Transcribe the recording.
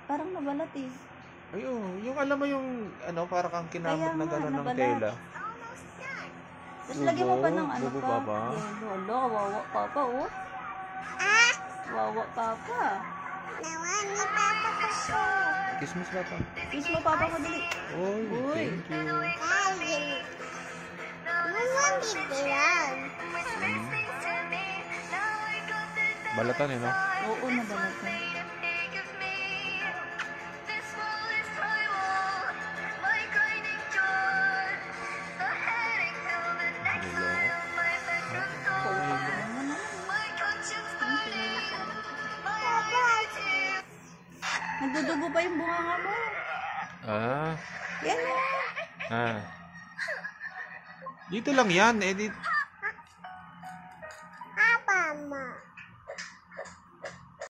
Parang nabalat eh. Ayun, yung alam mo yung ano, para kang kinamot na gano'n ng nabalat. tela. Tapos lagyan mo pa ng ano Bubo pa. pa. Yelo. Alo, kawawa papa oh. Kawawa papa. Nawani papa ko siya. Kiss mo papa. Kiss mo papa mo dali. Oy, Uy. thank you. Kaya. Nawani bilang. Balatan eh, no? Oo, nabalat na. Nagdudugo pa yung bunganga mo. Ah. Yan o. Ah. Dito lang yan, edit. Papa mo.